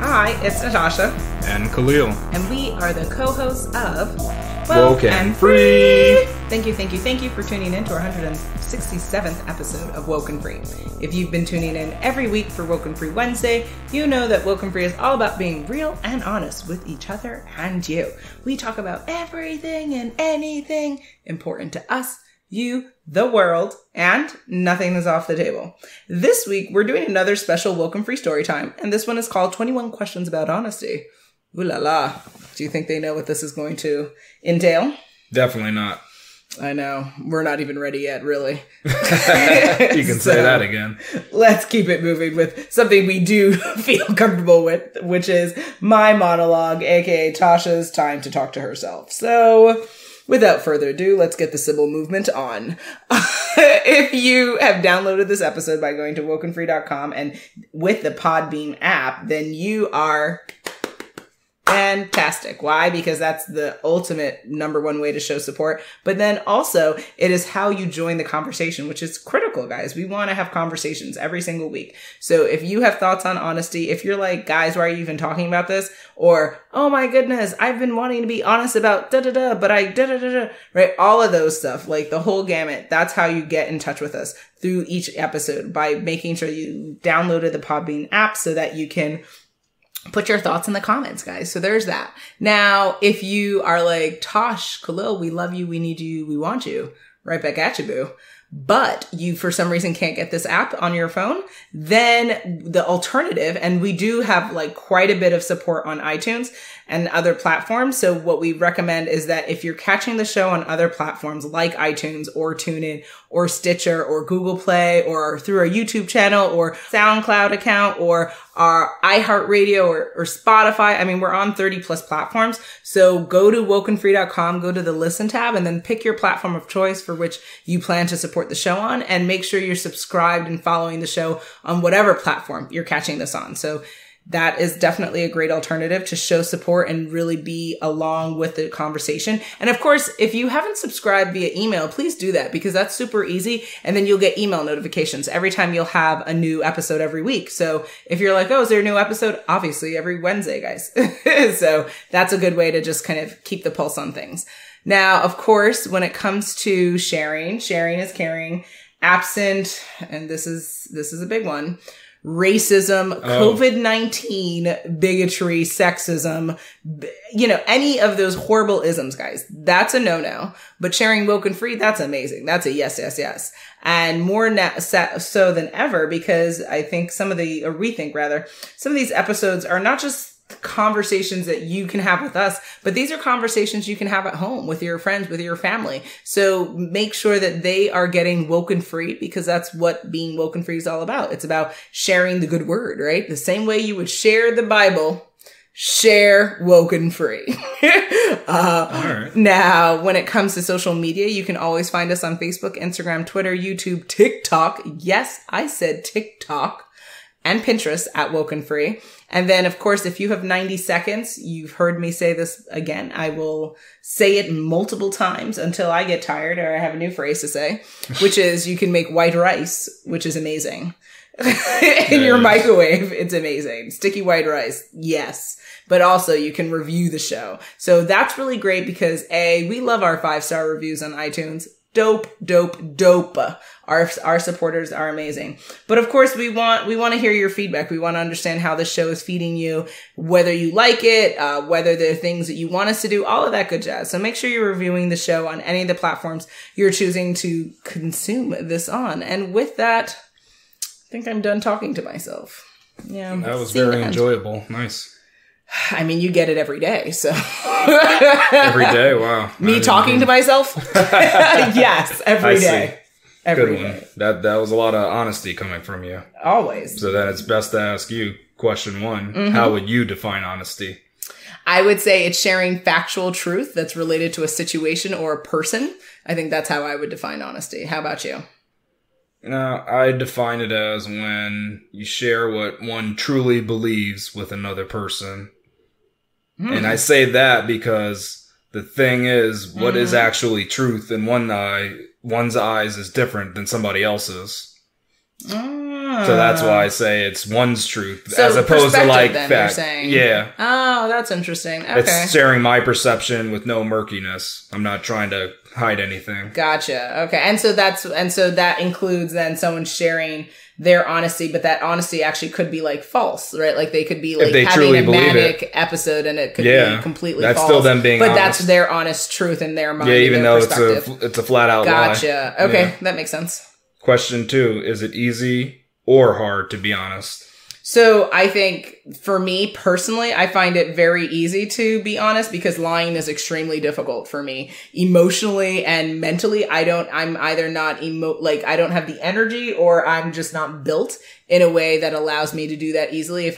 Hi, it's Natasha. And Khalil. And we are the co-hosts of Woke and Free. Thank you for tuning in to our 167th episode of Woke and Free. If you've been tuning in every week for Woke and Free Wednesday, you know that Woke and Free is all about being real and honest with each other and you. We talk about everything and anything important to us, you, the world, and nothing is off the table. This week, we're doing another special Woke and Free story time, and this one is called 21 Questions About Honesty. Ooh la la. Do you think they know what this is going to entail? Definitely not. I know. We're not even ready yet, really. You can say that again. Let's keep it moving with something we do feel comfortable with, which is my monologue, aka Tasha's time to talk to herself. So, without further ado, let's get the Sybil movement on. If you have downloaded this episode by going to wokenfree.com and with the Podbean app, then you are fantastic. Why? Because that's the ultimate number one way to show support. But then also, it is how you join the conversation, which is critical, guys. We want to have conversations every single week. So if you have thoughts on honesty, if you're like, guys, why are you even talking about this? Or, oh my goodness, I've been wanting to be honest about da-da-da, but I da-da-da-da, right? All of those stuff, like the whole gamut. That's how you get in touch with us through each episode, by making sure you downloaded the Podbean app so that you can put your thoughts in the comments, guys. So there's that. Now, if you are like, Tosh, Khalil, we love you, we need you, we want you, right back at you, boo. But you, for some reason, can't get this app on your phone, then the alternative, and we do have like quite a bit of support on iTunes and other platforms. So what we recommend is that if you're catching the show on other platforms like iTunes or TuneIn or Stitcher or Google Play or through our YouTube channel or SoundCloud account or our iHeartRadio or Spotify. I mean, we're on 30 plus platforms. So go to wokenfree.com, go to the listen tab, and then pick your platform of choice for which you plan to support the show on, and make sure you're subscribed and following the show on whatever platform you're catching this on. So that is definitely a great alternative to show support and really be along with the conversation. And of course, if you haven't subscribed via email, please do that, because that's super easy. And then you'll get email notifications every time you'll have a new episode every week. So if you're like, oh, is there a new episode? Obviously every Wednesday, guys. So that's a good way to just kind of keep the pulse on things. Now, of course, when it comes to sharing is caring. Absent, and this is a big one, racism, COVID-19, bigotry, sexism, any of those horrible isms, guys. That's a no-no. But sharing Woke and Free, that's amazing. That's a yes, yes, yes. And more so than ever, because I think some of these episodes are not just conversations that you can have with us, but these are conversations you can have at home with your friends, with your family. So make sure that they are getting woken free, because that's what being woken free is all about. It's about sharing the good word, right? The same way you would share the Bible, share woken free. All right. Now, when it comes to social media, you can always find us on Facebook, Instagram, Twitter, YouTube, TikTok. Yes, I said TikTok. And Pinterest at Woke and Free. And then, of course, if you have 90 seconds, you've heard me say this again, I will say it multiple times until I get tired or I have a new phrase to say, which is you can make white rice, which is amazing. In your microwave, it's amazing. Sticky white rice, yes. But also you can review the show. So that's really great because we love our 5-star reviews on iTunes. Dope. Our supporters are amazing. But of course, we want to hear your feedback. We want to understand how the show is feeding you, whether you like it, whether there are things that you want us to do, all of that good jazz. So make sure you're reviewing the show on any of the platforms you're choosing to consume this on. And with that, I think I'm done talking to myself. Yeah. That was very enjoyable. Nice. I mean, you get it every day, so. Every day? Wow. Me talking to myself? Yes, every day. Every day. That was a lot of honesty coming from you. Always. So then it's best to ask you question one. Mm-hmm. How would you define honesty? I would say it's sharing factual truth that's related to a situation or a person. I think that's how I would define honesty. How about you? I define it as when you share what one truly believes with another person. And I say that because the thing is, what is actually truth in one's eyes is different than somebody else's. So that's why I say it's one's truth So as opposed to like then, fact. you're saying. Yeah. Oh, that's interesting. Okay. It's sharing my perception with no murkiness. I'm not trying to hide anything. Gotcha. Okay. And so that includes then someone sharing their honesty, but that honesty actually could be like false, right? Like they could be like having a manic episode and it could be completely that's false. Still them being but honest. that's their honest truth in their mind. Yeah, even though perspective. it's a flat out lie. Gotcha. Okay. That makes sense. Question 2, is it easy or hard to be honest? So I think for me personally, I find it very easy to be honest because lying is extremely difficult for me emotionally and mentally. I'm either not I don't have the energy or I'm just not built in a way that allows me to do that easily. If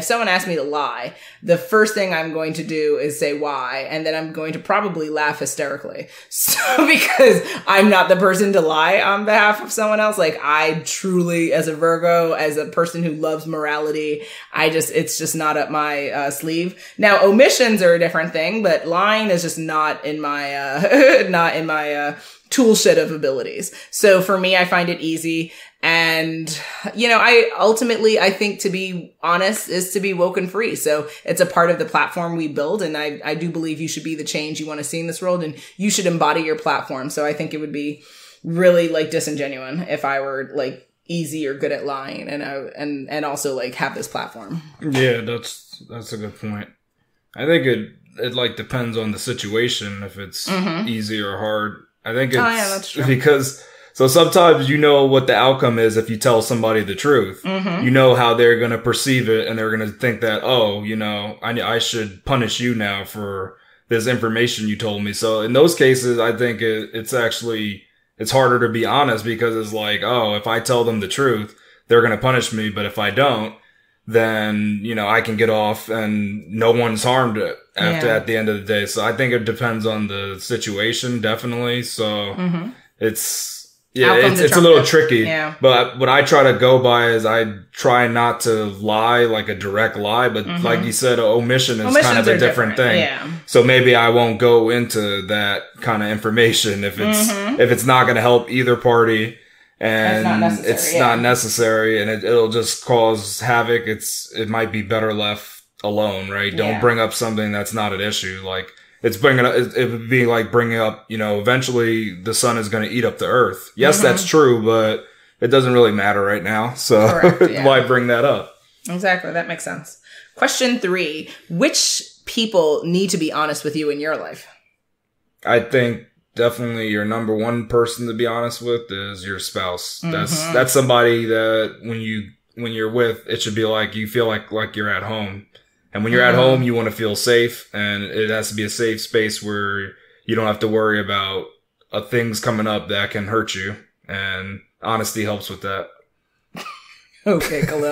someone asks me to lie, the first thing I'm going to do is say why, and then I'm going to probably laugh hysterically. So because I'm not the person to lie on behalf of someone else. Like I truly, as a Virgo, as a person who loves morality, it's just not up my sleeve. Now omissions are a different thing, but lying is just not in my tool shed of abilities. So for me, I find it easy. And, I think to be honest is to be woken free. So it's a part of the platform we build. And I do believe you should be the change you want to see in this world and you should embody your platform. So I think it would be really like disingenuous if I were like easy or good at lying and also like have this platform. Yeah, that's a good point. I think it like depends on the situation if it's easy or hard. I think it's that's true. Because so sometimes you know what the outcome is if you tell somebody the truth. You know how they're going to perceive it and they're going to think that, I should punish you now for this information you told me. So in those cases, I think it's harder to be honest because it's like, if I tell them the truth, they're going to punish me. But if I don't, then, I can get off and no one's harmed at the end of the day. So I think it depends on the situation, definitely. So it's a little tricky. Yeah. But what I try to go by is I try not to lie like a direct lie, but like you said, omissions kind of a different thing. Yeah. So maybe I won't go into that kind of information if it's not going to help either party. And it's not necessary and it'll just cause havoc. It might be better left alone, right? Don't bring up something that's not an issue. Like it would be like bringing up, eventually the sun is going to eat up the earth. Yes, that's true, but it doesn't really matter right now. So why bring that up? Exactly. That makes sense. Question 3, which people need to be honest with you in your life? I think definitely your number one person to be honest with is your spouse. That's somebody that when you're with, it should be like you feel like you're at home. And when you're at home, you want to feel safe, and it has to be a safe space where you don't have to worry about things coming up that can hurt you. And honesty helps with that. Okay, Khalil.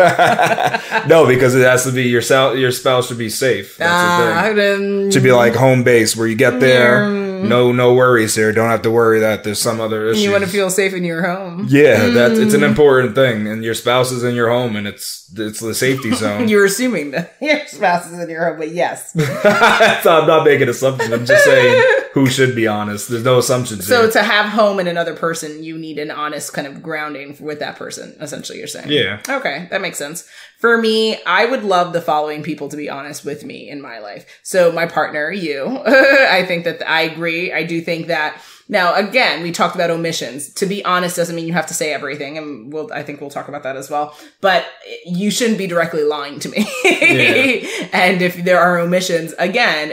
No, because it has to be your spouse should be safe. That's the thing. It should be like home base where you get there. No worries here. Don't have to worry that there's some other issue. You want to feel safe in your home. Yeah, it's an important thing. And your spouse is in your home and it's the safety zone. You're assuming that your spouse is in your home, but yes. So I'm not making assumptions. I'm just saying who should be honest. There's no assumptions So here. To have home in another person, you need an honest kind of grounding with that person, essentially you're saying. Yeah. Okay, that makes sense. For me, I would love the following people to be honest with me in my life. So my partner, you, I think that I agree. I do think that now, again, we talked about omissions. To be honest doesn't mean you have to say everything. And I think we'll talk about that as well. But you shouldn't be directly lying to me. Yeah. And if there are omissions, again,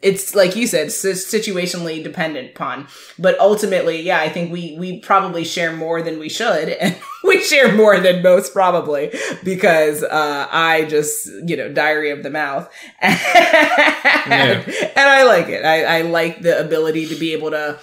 it's like you said, situationally dependent upon. But ultimately, yeah, I think we probably share more than we should. And we share more than most probably because I just, diarrhea of the mouth. And I like it. I like the ability to be able to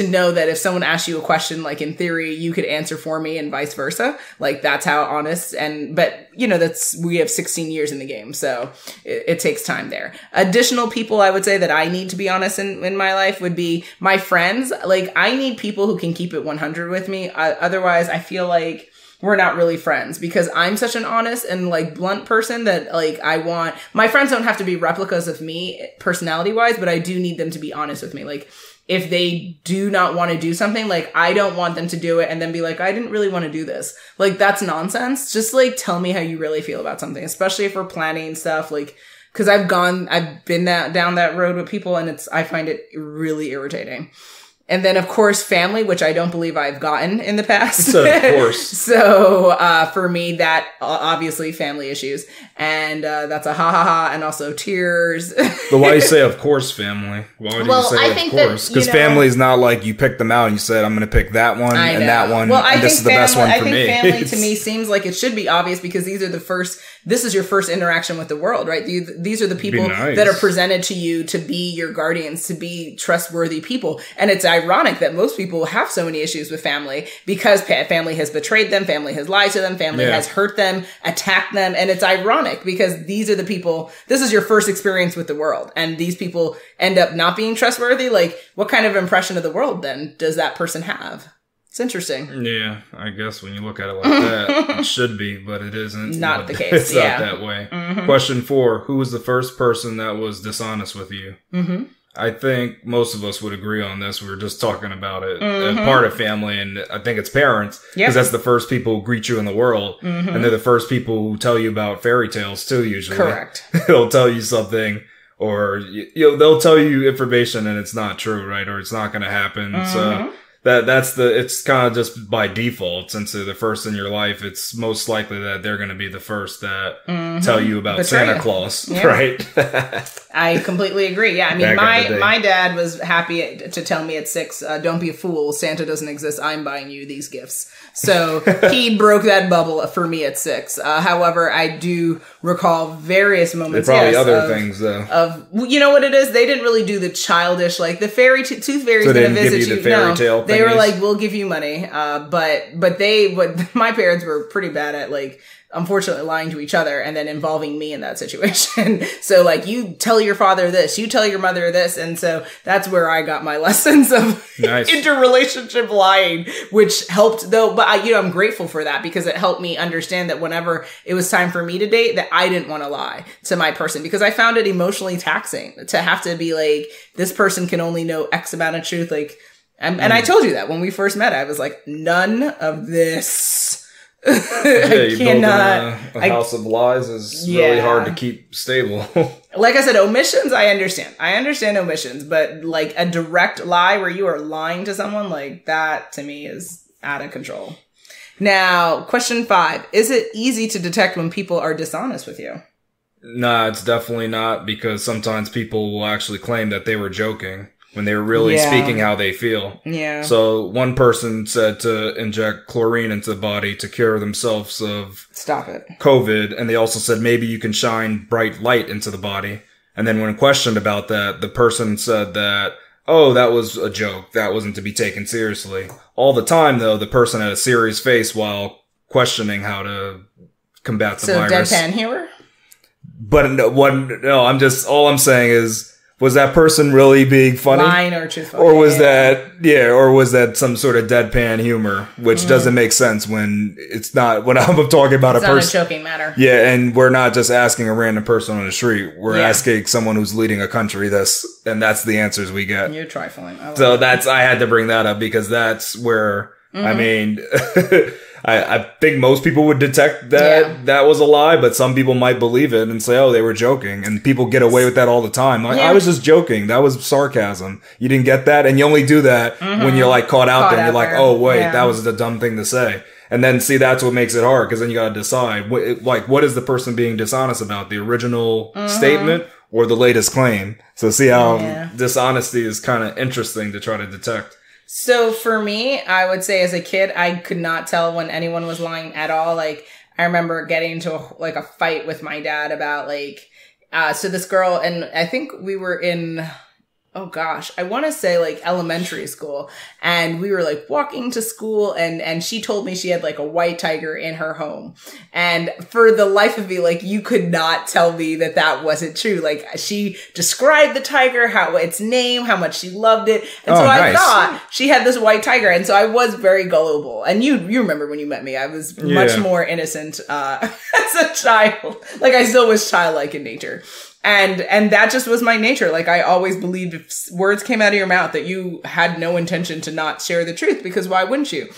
know that if someone asks you a question, like in theory, you could answer for me and vice versa. Like that's how honest but we have 16 years in the game. So it takes time there. Additional people I would say that I need to be honest in my life would be my friends. Like I need people who can keep it 100 with me. Otherwise I feel like we're not really friends because I'm such an honest and like blunt person that like my friends don't have to be replicas of me personality wise, but I do need them to be honest with me. Like if they do not want to do something, like, I don't want them to do it and then be like, I didn't really want to do this. Like, that's nonsense. Just like, tell me how you really feel about something, especially if we're planning stuff. Like, cause I've been down that road with people, and I find it really irritating. And then, of course, family, which I don't believe I've gotten in the past. So, of course. So, for me, that obviously family issues. And that's a ha ha ha, and also tears. But why do you say, of course, family? Why do you say, of course? Because family is not like you picked them out and you said, I'm going to pick that one and that one. Well, and this is the best one for me. I think family to me seems like it should be obvious, because this is your first interaction with the world, right? These are the people that are presented to you to be your guardians, to be trustworthy people. And it's ironic that most people have so many issues with family, because family has betrayed them, family has lied to them, family has hurt them, attacked them. And it's ironic because these are the people, this is your first experience with the world. And these people end up not being trustworthy. Like, what kind of impression of the world then does that person have? It's interesting. Yeah, I guess when you look at it like that, it should be, but it isn't. Not the case. It's not that way. Question 4. Who was the first person that was dishonest with you? I think most of us would agree on this. We were just talking about it. Part of family, and I think it's parents, because that's the first people who greet you in the world, and they're the first people who tell you about fairy tales too, usually. Correct. They'll tell you something, or they'll tell you information and it's not true, right? Or it's not going to happen. So it's kind of just by default, since they're the first in your life, it's most likely that they're going to be the first that tell you about Santa Claus, right? I completely agree. Yeah, I mean, my dad was happy to tell me at 6, don't be a fool, Santa doesn't exist, I'm buying you these gifts. So he broke that bubble for me at 6. However, I do recall various moments. There's probably other things, though. You know what it is? They didn't really do the childish, like the tooth fairy's going to visit you. Fairy tale they were like, we'll give you money. But my parents were pretty bad at, like, unfortunately lying to each other and then involving me in that situation. So, like, you tell your father this, you tell your mother this. And so that's where I got my lessons of interrelationship lying, which helped though. But I'm grateful for that, because it helped me understand that whenever it was time for me to date, that I didn't want to lie to my person, because I found it emotionally taxing to have to be like, this person can only know X amount of truth. Like, and I told you that when we first met, I was like, none of this. You building a house of lies is really hard to keep stable. Like I said, omissions, I understand. I understand omissions, but like a direct lie where you are lying to someone, like that to me is out of control. Now, question 5. Is it easy to detect when people are dishonest with you? Nah, it's definitely not, because sometimes people will actually claim that they were joking when they were really speaking how they feel. Yeah. So one person said to inject chlorine into the body to cure themselves of COVID. And they also said maybe you can shine bright light into the body. And then when questioned about that, the person said that, oh, that was a joke. That wasn't to be taken seriously. All the time, though, the person had a serious face while questioning how to combat the virus. So deadpan humor? But all I'm saying is, was that person really being funny? Lying or truthful? Or was that some sort of deadpan humor, which doesn't make sense when it's not, when I'm talking about a person. It's not a joking matter. Yeah, and we're not just asking a random person on the street. We're asking someone who's leading a country this, and that's the answers we get. You're trifling. I had to bring that up, because that's where, I mean, I think most people would detect that that was a lie, but some people might believe it and say, oh, they were joking. And people get away with that all the time. Like, I was just joking. That was sarcasm. You didn't get that? And you only do that when you're like caught out there and you're like, oh, wait, that was the dumb thing to say. And then see, that's what makes it hard, because then you got to decide, what is the person being dishonest about? The original statement or the latest claim? So see how dishonesty is kind of interesting to try to detect. So for me, I would say as a kid, I could not tell when anyone was lying at all. Like, I remember getting into a fight with my dad about so this girl, and I think we were in, oh gosh, I want to say like elementary school, and we were like walking to school, and she told me she had like a white tiger in her home. And for the life of me, like, you could not tell me that wasn't true. Like, she described the tiger, its name, how much she loved it. And I thought she had this white tiger. And so I was very gullible. And you remember when you met me, I was much more innocent, as a child. Like, I still was childlike in nature. And that just was my nature. Like, I always believed if words came out of your mouth that you had no intention to not share the truth, because why wouldn't you?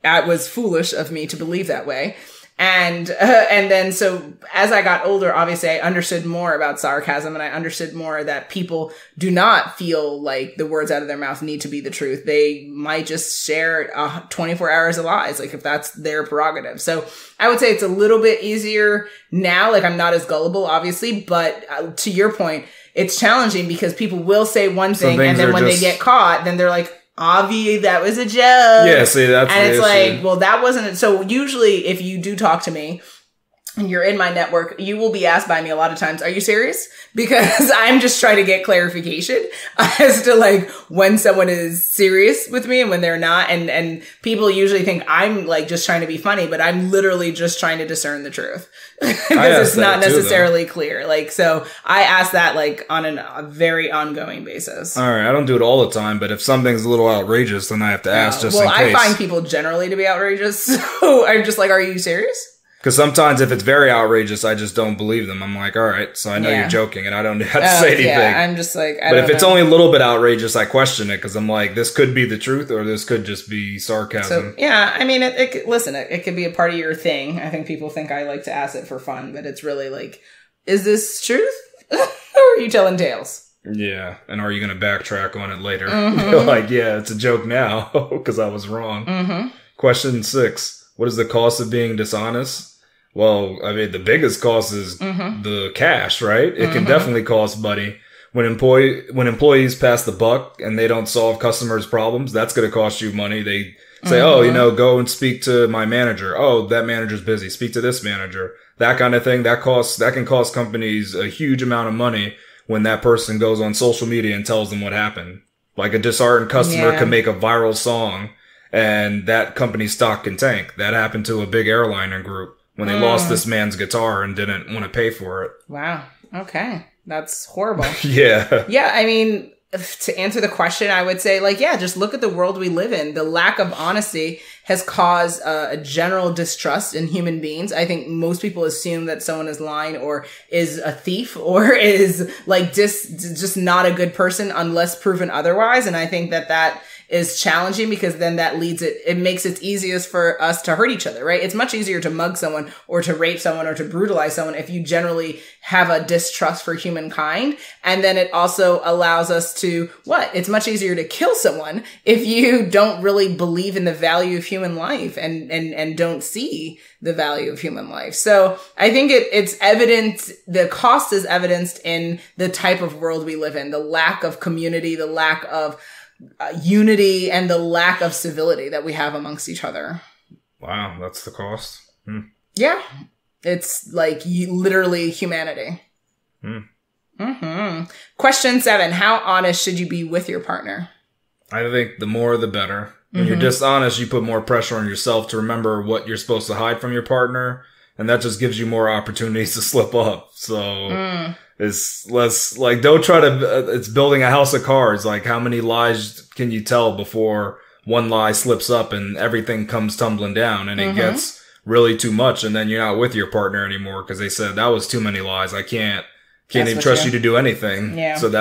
It was foolish of me to believe that way. And then so as I got older, obviously I understood more about sarcasm, and I understood more that people do not feel like the words out of their mouth need to be the truth. They might just share 24 hours of lies, like if that's their prerogative. So I would say it's a little bit easier now. Like, I'm not as gullible, obviously, but to your point, it's challenging because people will say one thing, and then when they get caught, then they're like, Avi, that was a joke. Yeah, see, that's and it's issue. like, well, that wasn't it. So usually if you do talk to me and you're in my network, you will be asked by me a lot of times, are you serious? Because I'm just trying to get clarification as to like when someone is serious with me and when they're not. And people usually think I'm like just trying to be funny, but I'm literally just trying to discern the truth because it's not necessarily clear. Like, so I ask that like on a very ongoing basis. All right. I don't do it all the time, but if something's a little outrageous, then I have to ask just in case. Well, I find people generally to be outrageous. So I'm just like, are you serious? Because sometimes if it's very outrageous, I just don't believe them. I'm like, all right, so I know you're joking, and I don't have to say anything. Yeah, I'm just like, but if it's only a little bit outrageous, I question it because I'm like, this could be the truth, or this could just be sarcasm. So yeah, I mean, listen, it could be a part of your thing. I think people think I like to ask it for fun, but it's really like, is this truth, or are you telling tales? Yeah, and are you going to backtrack on it later? Mm-hmm. Like, yeah, it's a joke now because I was wrong. Mm-hmm. Question 6: what is the cost of being dishonest? Well, I mean, the biggest cost is the cash, right? It can definitely cost money. When employees pass the buck and they don't solve customers' problems, that's going to cost you money. They say, go and speak to my manager. Oh, that manager's busy. Speak to this manager. That kind of thing. That can cost companies a huge amount of money when that person goes on social media and tells them what happened. Like, a disheartened customer can make a viral song and that company's stock can tank. That happened to a big airliner group when they lost this man's guitar and didn't want to pay for it. Wow. Okay. That's horrible. Yeah. Yeah. I mean, to answer the question, I would say, like, yeah, just look at the world we live in. The lack of honesty has caused a general distrust in human beings. I think most people assume that someone is lying or is a thief or is like just not a good person unless proven otherwise. And I think that is challenging because then that it makes it easiest for us to hurt each other, right? It's much easier to mug someone or to rape someone or to brutalize someone if you generally have a distrust for humankind. And then it also allows us to, it's much easier to kill someone if you don't really believe in the value of human life and don't see the value of human life. So I think it's evident, the cost is evidenced in the type of world we live in, the lack of community, the lack of unity, and the lack of civility that we have amongst each other. Wow, that's the cost. Yeah, it's like literally humanity. Question 7: how honest should you be with your partner? I think the more the better. When you're dishonest, you put more pressure on yourself to remember what you're supposed to hide from your partner, and that just gives you more opportunities to slip up. So it's less like, don't try to, it's building a house of cards. Like, how many lies can you tell before one lie slips up and everything comes tumbling down and it gets really too much, and then you're not with your partner anymore because they said that was too many lies. I can't even trust you to do anything. Yeah. So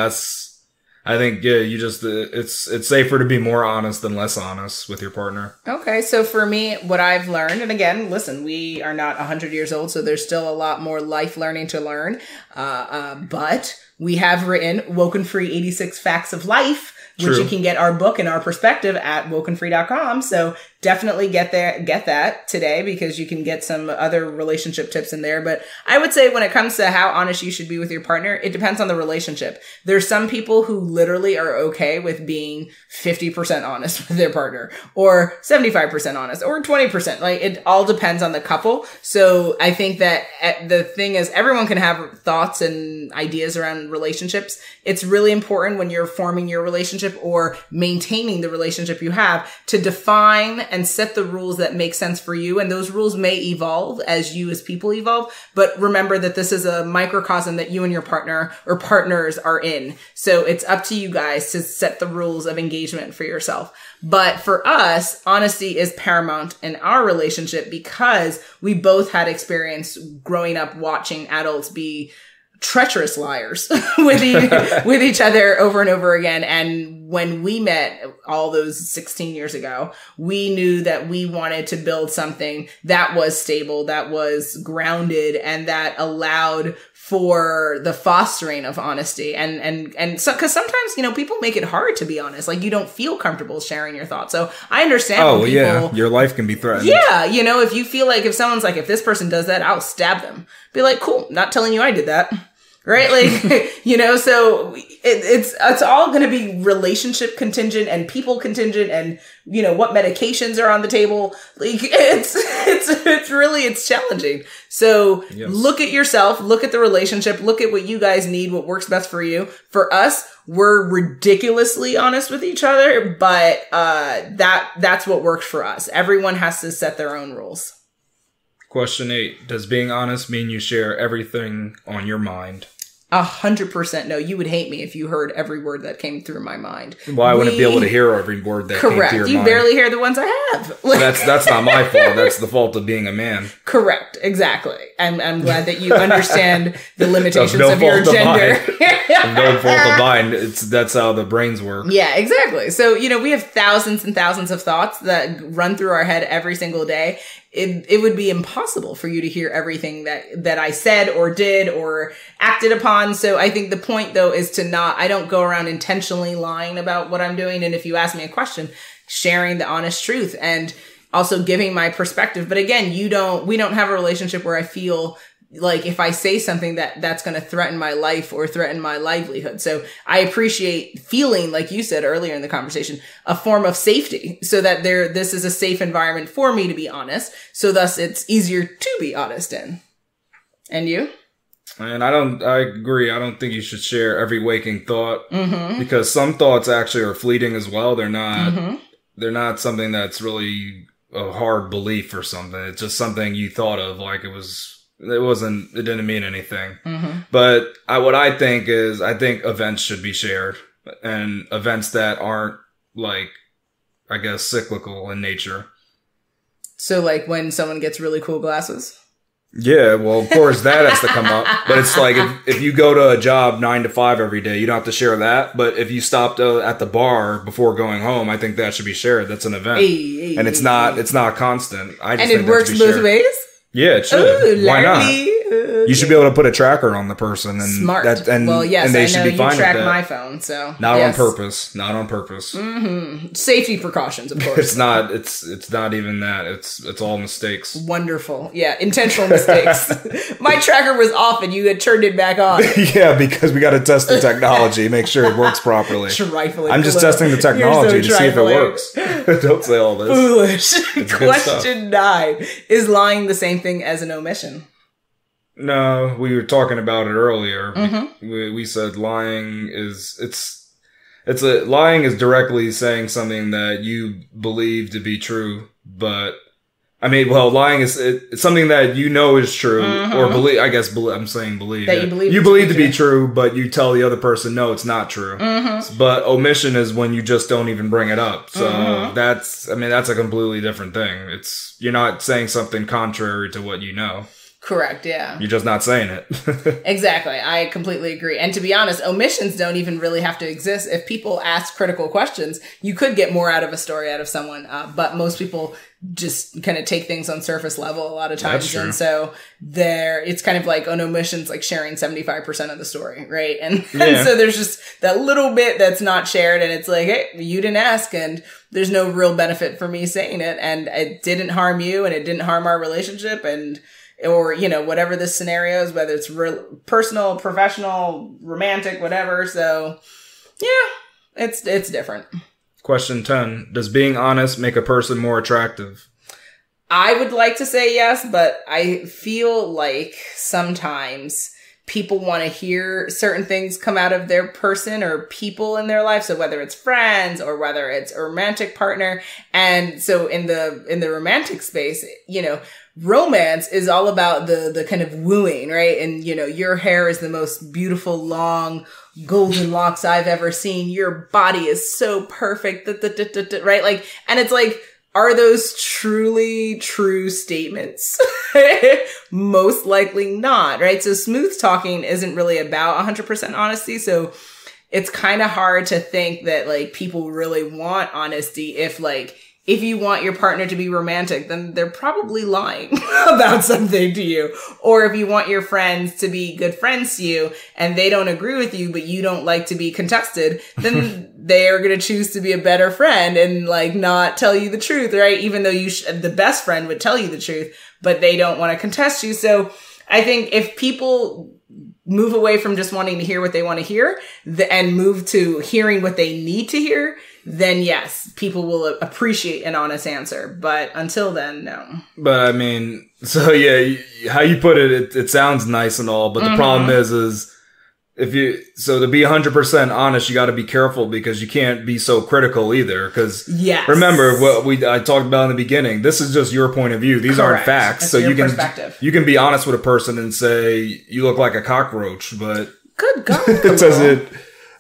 I think, you just, it's safer to be more honest than less honest with your partner. Okay. So for me, what I've learned, and again, listen, we are not 100 years old, so there's still a lot more life learning to learn. But we have written Woken Free 86 Facts of Life, which you can get our book and our perspective at wokenfree.com. So definitely get that today because you can get some other relationship tips in there. But I would say when it comes to how honest you should be with your partner, it depends on the relationship. There's some people who literally are okay with being 50% honest with their partner or 75% honest or 20%. Like, it all depends on the couple. So I think that the thing is, everyone can have thoughts and ideas around relationships. It's really important when you're forming your relationship or maintaining the relationship you have to define and set the rules that make sense for you. And those rules may evolve as you as people evolve. But remember that this is a microcosm that you and your partner or partners are in. So it's up to you guys to set the rules of engagement for yourself. But for us, honesty is paramount in our relationship because we both had experience growing up watching adults be treacherous liars with each other over and over again. And when we met all those 16 years ago, we knew that we wanted to build something that was stable, that was grounded, and that allowed for the fostering of honesty. And so, cause sometimes, you know, people make it hard to be honest. Like you don't feel comfortable sharing your thoughts. So I understand. Oh, yeah. Your life can be threatened. Yeah. You know, if you feel like if someone's like, if this person does that, I'll stab them. Be like, cool. Not telling you I did that. Right? Like, you know, so it's all going to be relationship contingent and people contingent and, you know, what medications are on the table. Like it's challenging. So yes. Look at yourself, look at the relationship, look at what you guys need, what works best for you. For us, we're ridiculously honest with each other, but, that's what works for us. Everyone has to set their own rules. Question 8. Does being honest mean you share everything on your mind? 100% no. You would hate me if you heard every word that came through my mind. Well, I wouldn't be able to hear every word that came through your mind. Correct. You barely hear the ones I have. That's not my fault. That's the fault of being a man. Correct. Exactly. I'm glad that you understand the limitations of your gender. No fault of mine. That's how the brains work. Yeah, exactly. So, you know, we have thousands and thousands of thoughts that run through our head every single day. It would be impossible for you to hear everything that I said or did or acted upon. So I think the point though is I don't go around intentionally lying about what I'm doing. And if you ask me a question, sharing the honest truth and also giving my perspective. But again, we don't have a relationship where I feel like if I say something that's going to threaten my life or threaten my livelihood. So I appreciate feeling, like you said earlier in the conversation, a form of safety so that this is a safe environment for me to be honest. So thus it's easier to be honest in. And you? And I agree. I don't think you should share every waking thought because some thoughts actually are fleeting as well. They're not something that's really a hard belief or something. It's just something you thought of like it didn't mean anything. But what I think is, I think events should be shared and events that aren't like, I guess, cyclical in nature. So like when someone gets really cool glasses? Yeah, well, of course that has to come up. But it's like if you go to a job 9 to 5 every day, you don't have to share that. But if you stopped at the bar before going home, I think that should be shared. That's an event. And it's not constant. I just think it works both ways? Yeah, it should. Ooh, why not? You should be able to put a tracker on the person, and smart. And they should be fine with that. You track my phone, so not on purpose. Not on purpose. Safety precautions, of course. It's not. It's not even that. It's all mistakes. Wonderful. Yeah, intentional mistakes. My tracker was off, and you had turned it back on. Yeah, because we got to test the technology, make sure it works properly. I'm just testing the technology to see if it works. Don't say all this. Foolish. Question 9: Is lying the same thing as an omission? No, we were talking about it earlier. We said lying is lying is directly saying something that you believe to be true, but I mean, well, lying is it's something that you know is true or believe. I guess I'm saying believe that you believe to be true, but you tell the other person no, it's not true. But omission is when you just don't even bring it up. So that's a completely different thing. You're not saying something contrary to what you know. Correct, yeah. You're just not saying it. Exactly. I completely agree. And to be honest, omissions don't even really have to exist. If people ask critical questions, you could get more out of a story out of someone. But most people just kind of take things on surface level a lot of times. That's true. And so it's kind of like an omission's like sharing 75% of the story, right? And so there's just that little bit that's not shared. And it's like, hey, you didn't ask. And there's no real benefit for me saying it. And it didn't harm you and it didn't harm our relationship. Or, you know, whatever the scenario is, whether it's personal, professional, romantic, whatever. So, yeah, it's different. Question 10. Does being honest make a person more attractive? I would like to say yes, but I feel like sometimes people want to hear certain things come out of their person or people in their life. So whether it's friends or whether it's a romantic partner. And so in the romantic space, you know, romance is all about the kind of wooing, right? And, you know, your hair is the most beautiful, long, golden locks I've ever seen. Your body is so perfect, right? Like, and it's like, Are those truly true statements? Most likely not, right? So smooth talking isn't really about 100% honesty. So it's kind of hard to think that like people really want honesty if you want your partner to be romantic, then they're probably lying about something to you. Or if you want your friends to be good friends to you and they don't agree with you, but you don't like to be contested, then they are going to choose to be a better friend and like not tell you the truth, right? Even though the best friend would tell you the truth, but they don't want to contest you. So I think if people move away from just wanting to hear what they want to hear and move to hearing what they need to hear, then yes, people will appreciate an honest answer. But until then, no. But I mean, so yeah, how you put it sounds nice and all, but the problem is so to be 100% honest, you got to be careful because you can't be so critical either. Because remember what I talked about in the beginning, this is just your point of view. These aren't facts. That's so you can be honest with a person and say, you look like a cockroach, but good God, it doesn't.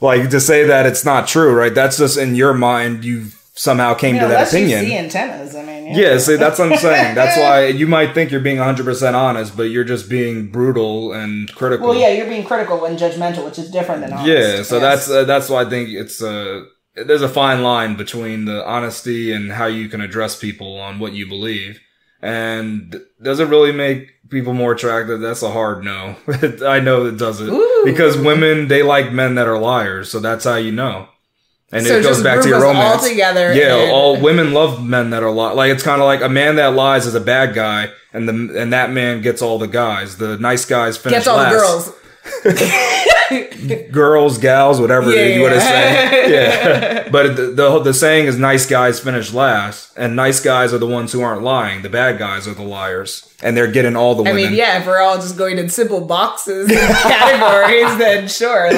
Like, to say that it's not true, right? That's just in your mind, you somehow came to that opinion. You see antennas, I mean. Yeah, see, that's what I'm saying. That's why you might think you're being 100% honest, but you're just being brutal and critical. Well, yeah, you're being critical and judgmental, which is different than honest. Yeah, so that's why I think it's there's a fine line between the honesty and how you can address people on what you believe. And does it really make people more attractive? That's a hard no. I know it doesn't. Ooh. Because women, they like men that are liars. So that's how you know. And so it goes back to your romance. All together. Yeah, all women love men that are like it's kind of like a man that lies is a bad guy, and that man gets all the guys. The nice guys finish last. Gets all the girls. Girls, gals, whatever you want to say. Yeah. But the saying is nice guys finish last, and nice guys are the ones who aren't lying. The bad guys are the liars. And they're getting all the women. I mean, yeah, if we're all just going in simple boxes and categories, then sure.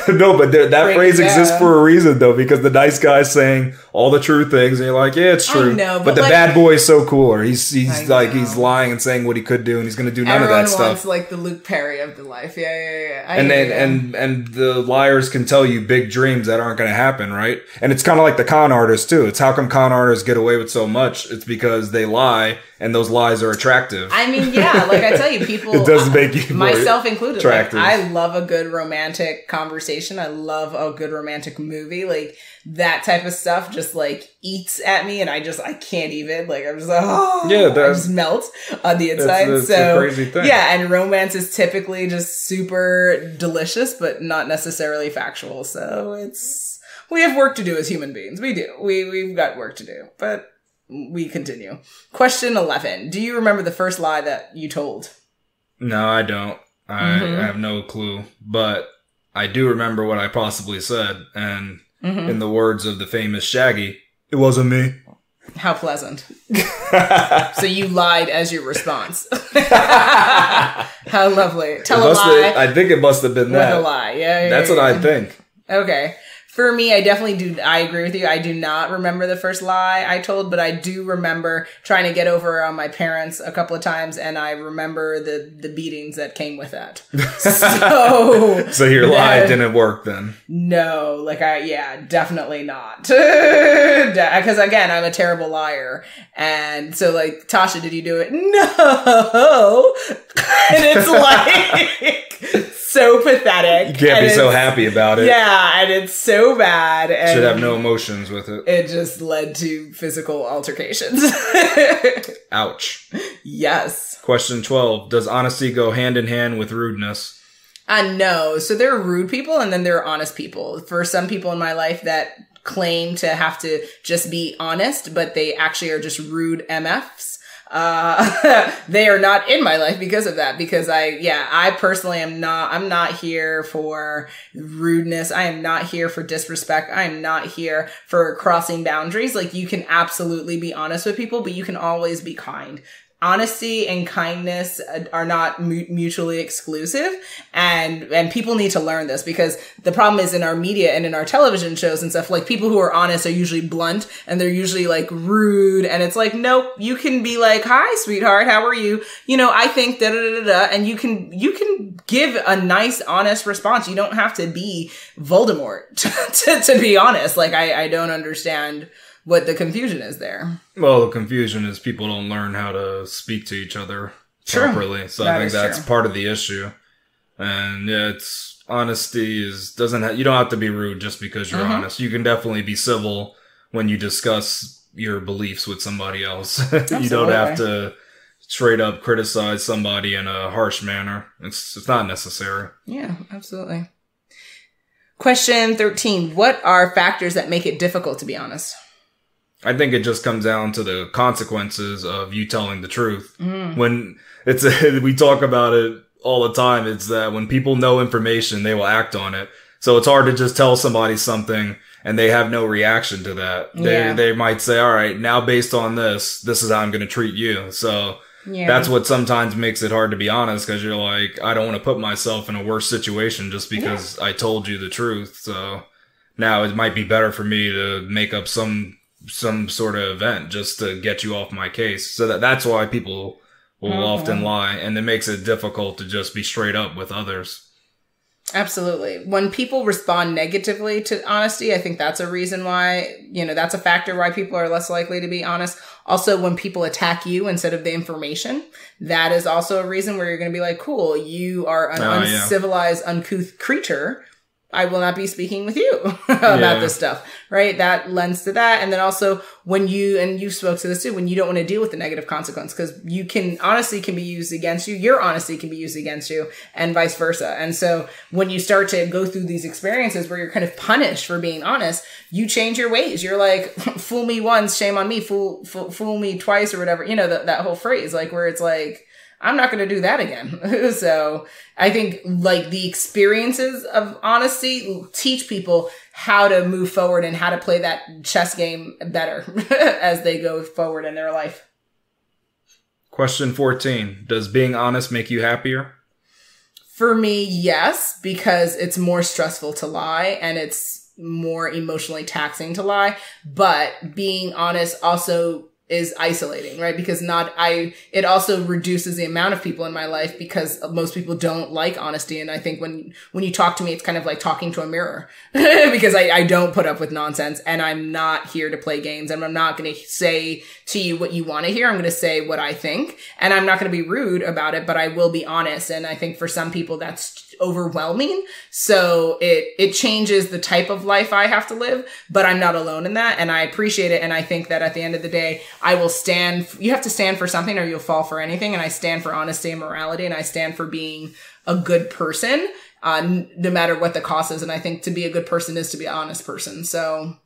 No, but that phrase exists for a reason, though, because the nice guy's saying all the true things, and you're like, yeah, it's true. I know, but the bad boy is so cooler. He's he's lying and saying what he could do, and he's going to do none of that stuff. Everyone wants like the Luke Perry of the life. Yeah. And the liars can tell you big dreams that aren't going to happen, right? And it's kind of like the con artists too. It's how come con artists get away with so much? It's because they lie, and those lies are attractive. I mean, yeah, like I tell you, people, it does make you myself included, attractive. Like, I love a good romantic conversation. I love a good romantic movie. Like that type of stuff just like eats at me, and I can't even, like, I'm just like, I just melt on the inside. That's a crazy thing. Yeah, and romance is typically just super delicious, but not necessarily factual. So we have work to do as human beings. We do. We've got work to do, but we continue. Question 11. Do you remember the first lie that you told? No, I don't. I have no clue. But I do remember what I possibly said. And in the words of the famous Shaggy, it wasn't me. How pleasant. So you lied as your response. How lovely. Tell a lie. I think it must have been that. With a lie. Yeah. That's what I think. Okay. For me, I definitely do. I agree with you. I do not remember the first lie I told, but I do remember trying to get over on my parents a couple of times, and I remember the beatings that came with that. So your lie didn't work then? No, definitely not. Because again, I'm a terrible liar, and so like, Tasha, did you do it? No, and it's like so pathetic. You can't be so happy about it. Yeah, and it's so bad. And should have no emotions with it. It just led to physical altercations. Ouch. Yes. Question 12. Does honesty go hand in hand with rudeness? No. So there are rude people and then there are honest people. For some people in my life that claim to have to just be honest, but they actually are just rude MFs. They are not in my life because of that, because I personally I'm not here for rudeness. I am not here for disrespect. I am not here for crossing boundaries. Like, you can absolutely be honest with people, but you can always be kind. Honesty and kindness are not mutually exclusive, and people need to learn this, because the problem is in our media and in our television shows and stuff, like, people who are honest are usually blunt and they're usually like rude, and it's like, nope, you can be like, hi sweetheart, how are you? You know, I think and you can give a nice honest response. You don't have to be Voldemort to be honest. Like, I don't understand what the confusion is there. Well, the confusion is people don't learn how to speak to each other properly. So I think that's part of the issue. And yeah, it's honesty you don't have to be rude just because you're honest. You can definitely be civil when you discuss your beliefs with somebody else. You don't have to straight up criticize somebody in a harsh manner. It's not necessary. Yeah, absolutely. Question 13. What are factors that make it difficult to be honest? I think it just comes down to the consequences of you telling the truth. When we talk about it all the time, it's that when people know information, they will act on it. So it's hard to just tell somebody something and they have no reaction to that. They might say, all right, now based on this is how I'm going to treat you. So that's what sometimes makes it hard to be honest, because you're like, I don't want to put myself in a worse situation just because I told you the truth. So now it might be better for me to make up some sort of event just to get you off my case. So that's why people will often lie, and it makes it difficult to just be straight up with others. Absolutely. When people respond negatively to honesty, I think that's a reason why, that's a factor why people are less likely to be honest. Also, when people attack you instead of the information, that is also a reason where you're going to be like, cool, you are an uncivilized, uncouth creature. I will not be speaking with you about this stuff, right? That lends to that. And then also when you spoke to this too, when you don't want to deal with the negative consequence, because honesty can be used against you. Your honesty can be used against you and vice versa. And so when you start to go through these experiences where you're kind of punished for being honest, you change your ways. You're like, fool me once, shame on me, fool me twice or whatever, that whole phrase, like where it's like, I'm not going to do that again. So I think like the experiences of honesty teach people how to move forward and how to play that chess game better as they go forward in their life. Question 14. Does being honest make you happier? For me, yes, because it's more stressful to lie and it's more emotionally taxing to lie. But being honest also is isolating, right? Because it also reduces the amount of people in my life because most people don't like honesty. And I think when you talk to me, it's kind of like talking to a mirror because I don't put up with nonsense and I'm not here to play games and I'm not going to say to you what you want to hear. I'm going to say what I think and I'm not going to be rude about it, but I will be honest. And I think for some people that's overwhelming. So it changes the type of life I have to live, but I'm not alone in that. And I appreciate it. And I think that at the end of the day, you have to stand for something or you'll fall for anything. And I stand for honesty and morality. And I stand for being a good person, no matter what the cost is. And I think to be a good person is to be an honest person. So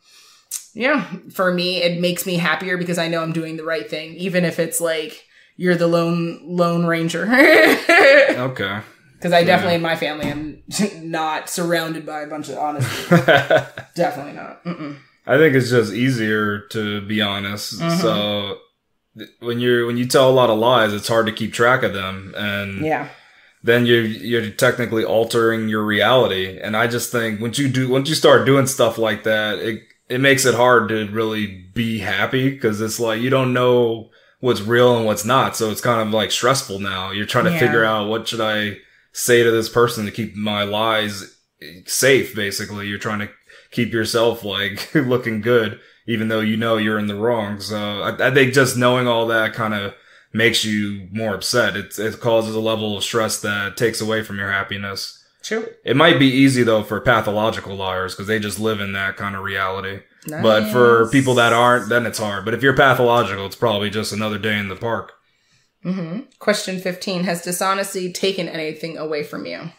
yeah, for me, it makes me happier because I know I'm doing the right thing, even if it's like, you're the lone ranger. Okay. Because I definitely, in my family, am not surrounded by a bunch of honesty. Definitely not. Mm-mm. I think it's just easier to be honest. So when you tell a lot of lies, it's hard to keep track of them, and then you're technically altering your reality. And I just think once you start doing stuff like that, it makes it hard to really be happy because it's like you don't know what's real and what's not. So it's kind of like stressful now. You're trying to figure out what should I say to this person to keep my lies safe, basically. You're trying to keep yourself like looking good, even though you're in the wrong. So I think just knowing all that kind of makes you more upset. It causes a level of stress that takes away from your happiness. True. It might be easy though for pathological liars because they just live in that kind of reality. Nice. But for people that aren't, then it's hard. But if you're pathological, it's probably just another day in the park. Mm-hmm. Question 15. Has dishonesty taken anything away from you?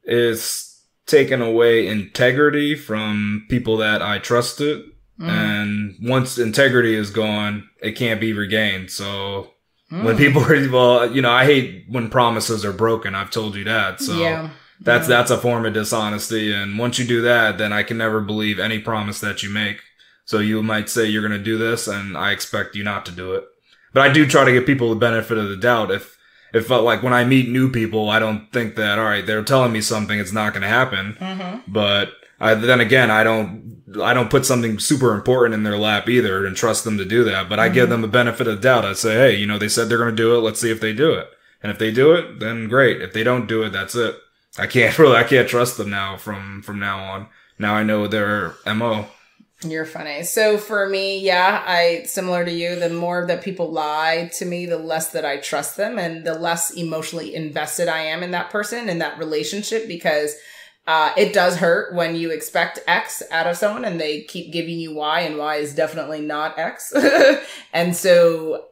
It's taken away integrity from people that I trusted. And once integrity is gone, it can't be regained. So when people are, I hate when promises are broken. I've told you that. So that's a form of dishonesty. And once you do that, then I can never believe any promise that you make. So you might say you're going to do this and I expect you not to do it. But I do try to give people the benefit of the doubt. If like when I meet new people, I don't think that, all right, they're telling me something, it's not going to happen. But then again, I don't put something super important in their lap either and trust them to do that. But I give them the benefit of the doubt. I say, hey, they said they're going to do it. Let's see if they do it. And if they do it, then great. If they don't do it, that's it. I can't trust them now from now on. Now I know their MO. You're funny. So for me, similar to you, the more that people lie to me, the less that I trust them and the less emotionally invested I am in that person, in that relationship, because it does hurt when you expect X out of someone and they keep giving you Y, and Y is definitely not X. And so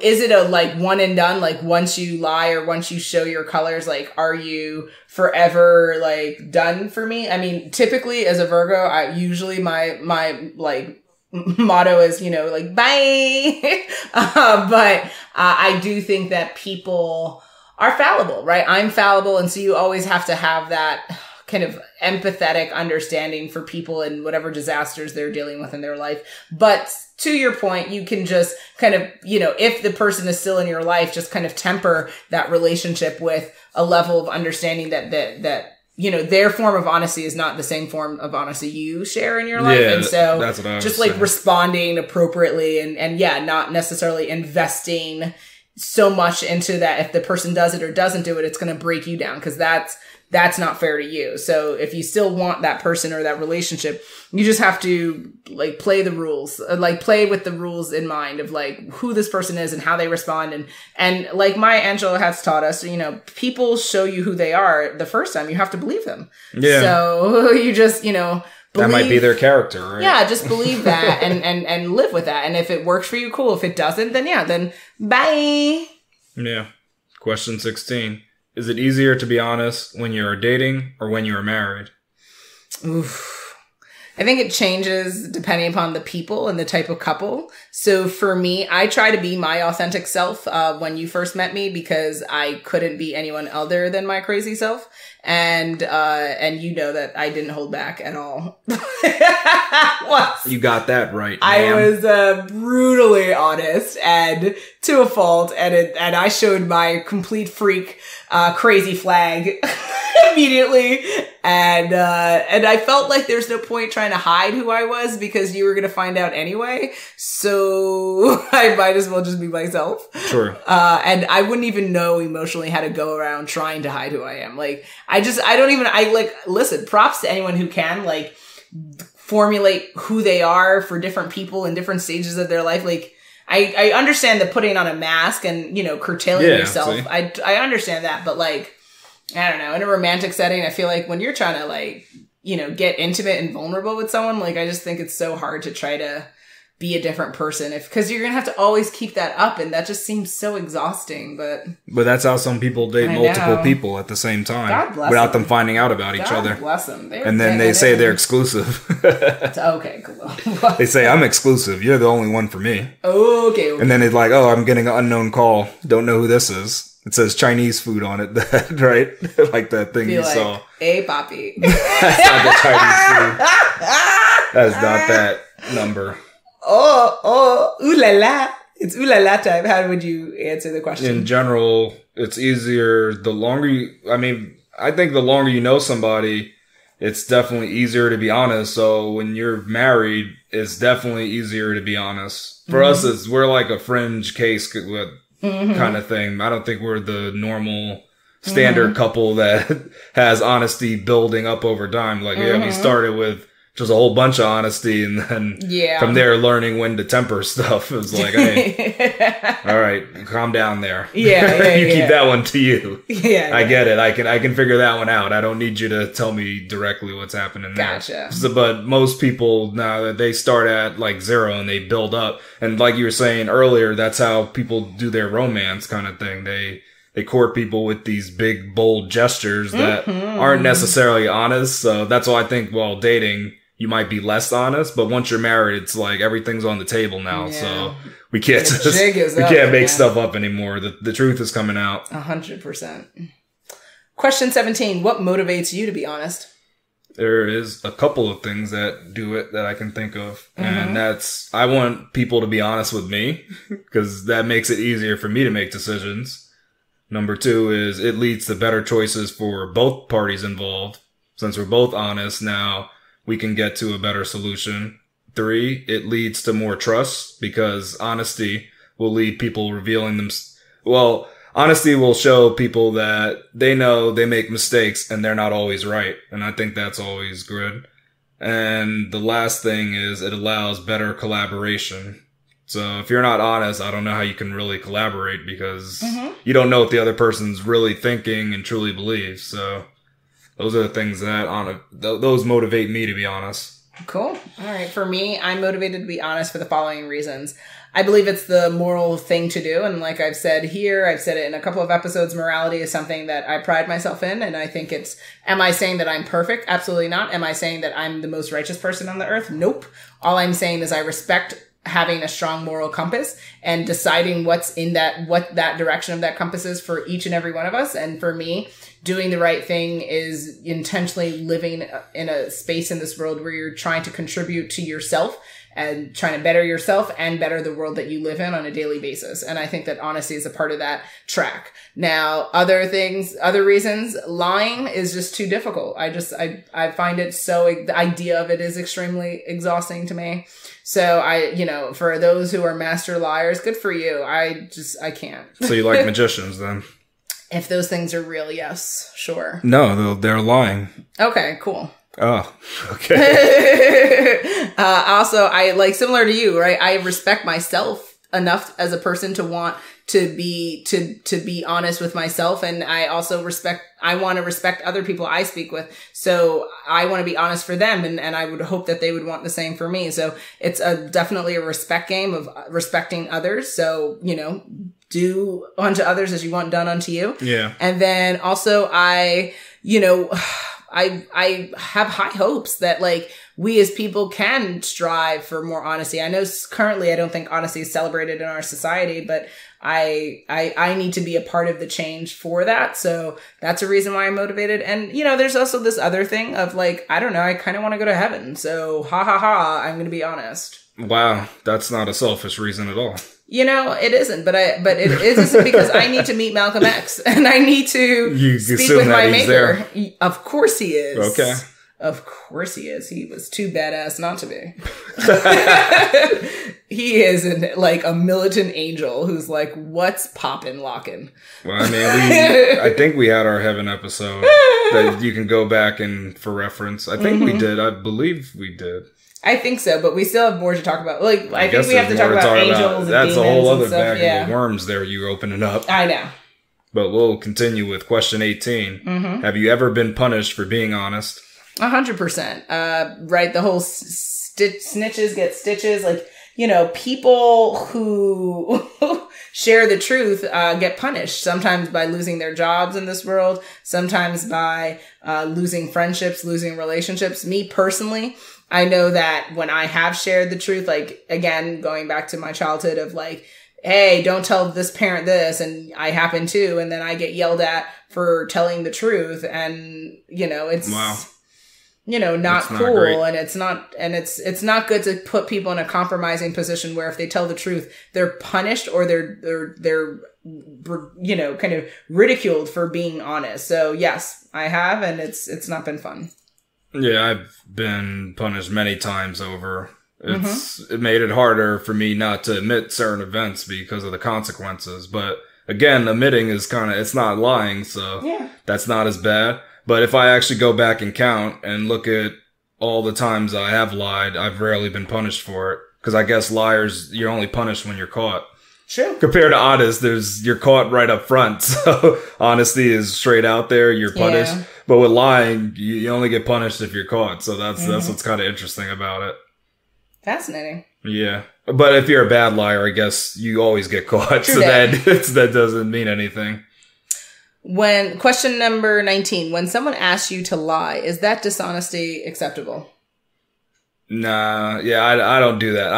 is it a like one and done? Like once you lie or once you show your colors, like are you forever like done for me? I mean, typically as a Virgo, I usually my like motto is, like bye. But I do think that people are fallible, right? I'm fallible. And so you always have to have that kind of empathetic understanding for people and whatever disasters they're dealing with in their life. But to your point, you can just kind of, if the person is still in your life, just kind of temper that relationship with a level of understanding that their form of honesty is not the same form of honesty you share in your life. Yeah, and so that's what I was just like saying. Responding appropriately and not necessarily investing so much into that. If the person does it or doesn't do it, it's going to break you down, because that's not fair to you. So if you still want that person or that relationship, you just have to like play the rules, like play with the rules in mind of like who this person is and how they respond. And like Maya Angelou has taught us, people show you who they are the first time. You have to believe them. Yeah. So you just, believe, that might be their character, right? Yeah, just believe that and live with that. And if it works for you, cool. If it doesn't, then bye. Yeah. Question 16. Is it easier to be honest when you're dating or when you're married? Oof. I think it changes depending upon the people and the type of couple. So for me, I try to be my authentic self when you first met me, because I couldn't be anyone other than my crazy self. And you know that I didn't hold back at all. You got that right, ma'am. I was brutally honest and to a fault, and I showed my complete freak crazy flag immediately, and I felt like there's no point trying to hide who I was, because you were gonna find out anyway. So I might as well just be myself. Sure. And I wouldn't even know emotionally how to go around trying to hide who I am. Like listen, props to anyone who can like formulate who they are for different people in different stages of their life. Like I understand the putting on a mask and, curtailing yourself. See? I understand that, but like, I don't know, in a romantic setting, I feel like when you're trying to like, get intimate and vulnerable with someone, like I just think it's so hard to try to be a different person because you're going to have to always keep that up. And that just seems so exhausting, but that's how some people date multiple people at the same time without them finding out about each other. God bless them. And then they say they're exclusive. Okay, cool. They say, I'm exclusive. You're the only one for me. Okay. And then it's like, oh, I'm getting an unknown call. Don't know who this is. It says Chinese food on it, right? Like that thing you saw. Hey, Poppy. That's not the Chinese food. That's not that number. Ooh la la. It's ooh la la time. How would you answer the question? In general, it's easier the longer I think the longer you know somebody, it's definitely easier to be honest. So when you're married, it's definitely easier to be honest. For us, we're like a fringe case with kind of thing. I don't think we're the normal standard couple that has honesty building up over time. Like, we started with just a whole bunch of honesty, and then from there learning when to temper stuff. It was like, hey, all right, calm down there. You keep that one to you. I get it. I can figure that one out. I don't need you to tell me directly what's happening there. Gotcha. So, but most people now, they start at like 0 and they build up. And like you were saying earlier, that's how people do their romance kind of thing. They court people with these big, bold gestures that aren't necessarily honest. So that's why I think while dating, you might be less honest, but once you're married, it's like everything's on the table now. Yeah. So we can't make stuff up anymore. The truth is coming out. 100%. Question 17. What motivates you to be honest? There is a couple of things that do it that I can think of. And that's, I want people to be honest with me because that makes it easier for me to make decisions. Number 2 is it leads to better choices for both parties involved. Since we're both honest now, we can get to a better solution. 3, it leads to more trust because honesty will lead people revealing them. Well, honesty will show people that they know they make mistakes and they're not always right. And I think that's always good. And the last thing is it allows better collaboration. So if you're not honest, I don't know how you can really collaborate because you don't know what the other person's really thinking and truly believes. So those are the things that those motivate me to be honest. Cool. All right. For me, I'm motivated to be honest for the following reasons. I believe it's the moral thing to do. And like I've said here, I've said it in a couple of episodes, morality is something that I pride myself in. And I think am I saying that I'm perfect? Absolutely not. Am I saying that I'm the most righteous person on the earth? Nope. All I'm saying is I respect having a strong moral compass and deciding what that direction of that compass is for each and every one of us. And for me, doing the right thing is intentionally living in a space in this world where you're trying to contribute to yourself and trying to better yourself and better the world that you live in on a daily basis. And I think that honesty is a part of that track. Now, other reasons, lying is just too difficult. I find it the idea of it is extremely exhausting to me. So for those who are master liars, good for you. I can't. So you like magicians then? If those things are real, yes, sure. No, they're lying. Okay, cool. Oh, okay. Also, I similar to you, right? I respect myself enough as a person to want to be honest with myself. And I also I want to respect other people I speak with. So I want to be honest for them. And I would hope that they would want the same for me. So it's definitely a respect game of respecting others. So, do unto others as you want done unto you. Yeah. And then also I have high hopes that we as people can strive for more honesty. I know currently I don't think honesty is celebrated in our society, but I need to be a part of the change for that. So that's a reason why I'm motivated. And, there's also this other thing of I don't know, I kind of want to go to heaven. So I'm going to be honest. Wow. That's not a selfish reason at all. It isn't, but it isn't because I need to meet Malcolm X and I need to speak with my maker. Of course he is. Okay. Of course he is. He was too badass not to be. He is a militant angel who's what's poppin' lockin'? Well, I mean, I think we had our heaven episode that you can go back and for reference. I think we did. I believe we did. I think so, but we still have more to talk about. I think we have to talk about angels and that's demons a whole other stuff. bag of worms there you're opening up. I know. But we'll continue with question 18. Have you ever been punished for being honest? 100%. Right. The whole snitches get stitches. People who share the truth get punished, sometimes by losing their jobs in this world, sometimes by losing friendships, losing relationships. Me personally, I know that when I have shared the truth, again, going back to my childhood of hey, don't tell this parent this, and I happen to, and then I get yelled at for telling the truth, and it's wow. Not cool, not and it's not good to put people in a compromising position where if they tell the truth, they're punished or they're kind of ridiculed for being honest. So yes, I have, and it's not been fun. Yeah, I've been punished many times over. It made it harder for me not to admit certain events because of the consequences. But again, admitting is it's not lying, so that's not as bad. But if I actually go back and count and look at all the times I have lied, I've rarely been punished for it. Because I guess liars, you're only punished when you're caught. True. Compared to honest, you're caught right up front. So honesty is straight out there. You're punished. Yeah. But with lying, you only get punished if you're caught. So that's what's kind of interesting about it. Fascinating. Yeah. But if you're a bad liar, I guess you always get caught. True so that doesn't mean anything. Question number 19, when someone asks you to lie, is that dishonesty acceptable? Nah, yeah, I don't do that.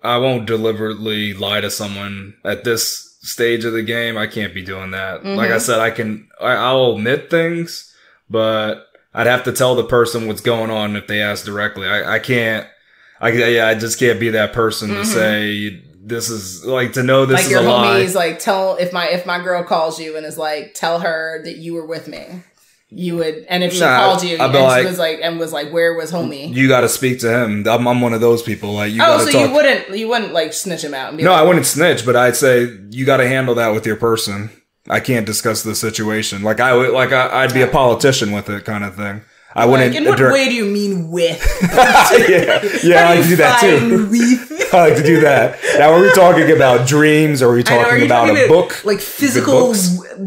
I won't deliberately lie to someone at this stage of the game. I can't be doing that. Like I said, I'll admit things, but I'd have to tell the person what's going on if they ask directly. I just can't be that person to say, this is to know this is a lie. Like your homies, tell if my girl calls you and is tell her that you were with me. You would, and if she called you and she was like, where was homie? You got to speak to him. I'm one of those people. You wouldn't snitch him out and be no, I wouldn't snitch, but I'd say you got to handle that with your person. I can't discuss the situation. I'd be a politician with it kind of thing. I wouldn't. In what way do you mean with? yeah, I like to do that too. I like to do that. Now, are we talking about dreams, or are we talking about a book? Like physical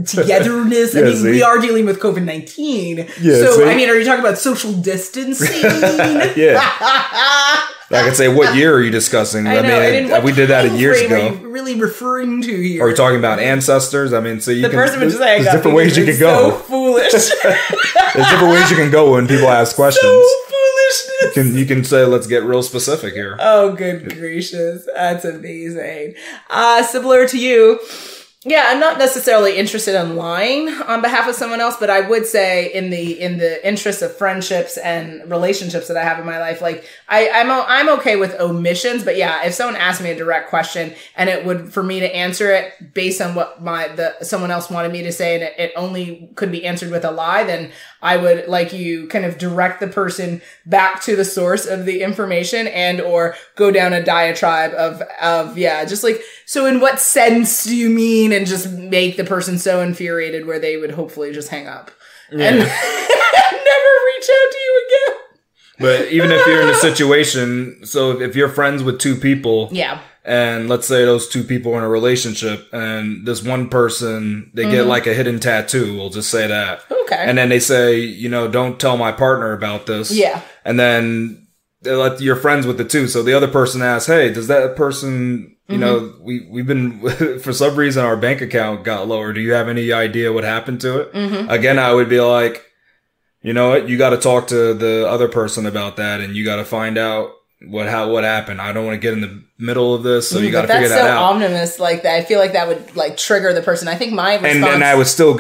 togetherness? I mean, we are dealing with COVID-19. Yeah, so, I mean, are you talking about social distancing? I could say, what year are you discussing? I mean, we did that years ago. What are you really referring to here? Are we talking about ancestors? I mean, so you the person would just say, there's different ways you can go. So foolish. There's different ways you can go when people ask questions. So foolishness. You can say, let's get real specific here. Oh, good gracious. That's amazing. Similar to you. Yeah, I'm not necessarily interested in lying on behalf of someone else, but I would say in the interest of friendships and relationships that I have in my life, like I'm okay with omissions, but yeah, if someone asked me a direct question and it would, for me to answer it based on what someone else wanted me to say and it only could be answered with a lie, then I would, like you, kind of direct the person back to the source of the information and or go down a diatribe of just like, so in what sense do you mean, and just make the person so infuriated where they would hopefully just hang up and never reach out to you again. But even if you're in a situation, so if you're friends with two people, and let's say those two people are in a relationship, and this one person, they get like a hidden tattoo, we'll just say that. Okay. And then they say, don't tell my partner about this. Yeah. And then you're friends with the two. So the other person asks, hey, does that person, we've been, for some reason, our bank account got lower. Do you have any idea what happened to it? Again, I would be like, you know what? You got to talk to the other person about that, and you got to find out what happened. I don't want to get in the middle of this, so you got to figure that out. That's so ominous, like that. I feel like that would like trigger the person. I think my response,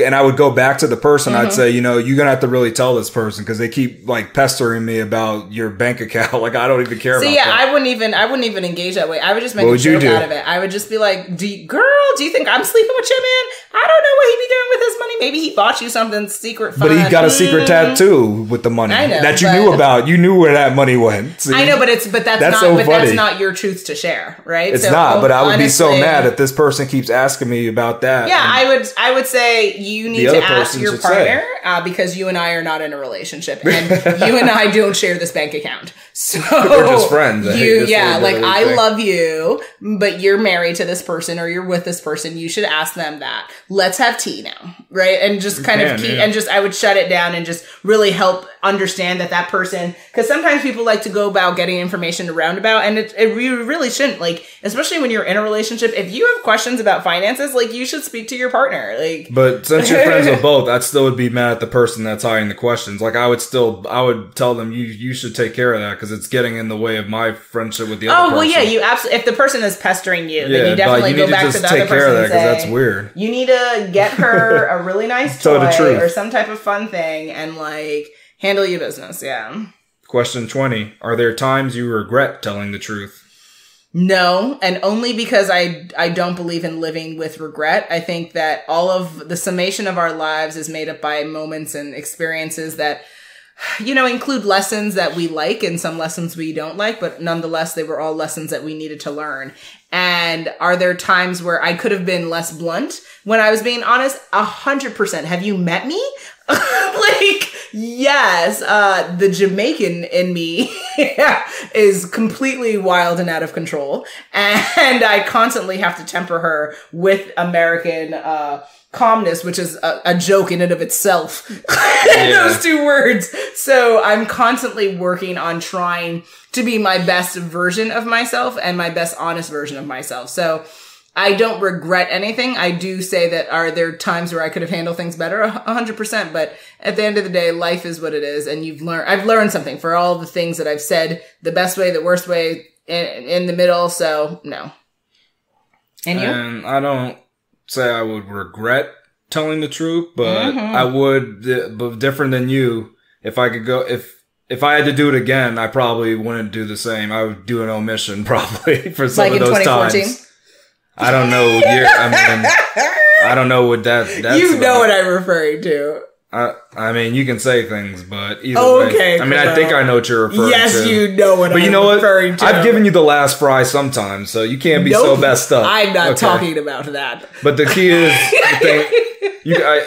and I would go back to the person. I'd say, you're gonna have to really tell this person because they keep like pestering me about your bank account. Like I don't even care about that. I wouldn't even engage that way. I would just make a joke out of it. I would just be like, do you think I'm sleeping with your man? I don't know what he'd be doing with his money. Maybe he bought you something secret fun. But he got a secret tattoo with the money that you knew about. You knew where that money went. See? I know, but that's not your truth to share, right? It's not, but I would be so mad if this person keeps asking me about that. Yeah, I would say you need to ask your partner because you and I are not in a relationship, and you and I don't share this bank account. So we're just friends. I love you, but you're married to this person or you're with this person. You should ask them that. Let's have tea now, right? And just I would shut it down and just really help understand that person, because sometimes people like to go about getting information roundabout, and it really shouldn't. Like, especially when you're in a relationship, if you have questions about finances, like you should speak to your partner. Like, but since you're friends with both, I still would be mad at the person that's hiring the questions. Like, I would tell them you should take care of that because it's getting in the way of my friendship with the other person. Oh, well, yeah, you absolutely. If the person is pestering you, then you definitely go back to the other person and say, that's weird. You need to get her a really nice toy or some type of fun thing and like handle your business. Yeah. Question 20. Are there times you regret telling the truth? No, and only because I don't believe in living with regret. I think that all of the summation of our lives is made up by moments and experiences that, include lessons that we like and some lessons we don't like, but nonetheless, they were all lessons that we needed to learn. And are there times where I could have been less blunt when I was being honest? 100%. Have you met me? Like, yes, the Jamaican in me is completely wild and out of control. And I constantly have to temper her with American, calmness, which is a joke in and of itself. Those two words. So I'm constantly working on trying to be my best version of myself and my best honest version of myself. So I don't regret anything. I do say that are there times where I could have handled things better? 100%. But at the end of the day, life is what it is. And I've learned something for all the things that I've said, the best way, the worst way, in the middle. So no. And you? And I don't say I would regret telling the truth, but I would, but different than you, if I could go, if I had to do it again, I probably wouldn't do the same. I would do an omission probably for some of those times. I don't know what year. I don't know what that's you know about. What I'm referring to. I mean, you can say things, but either way. I mean, I think I know what you're referring to. Yes, you know what I'm referring to. I've given you the last fry sometimes, so you can't be so messed up. I'm not talking about that. But the key is,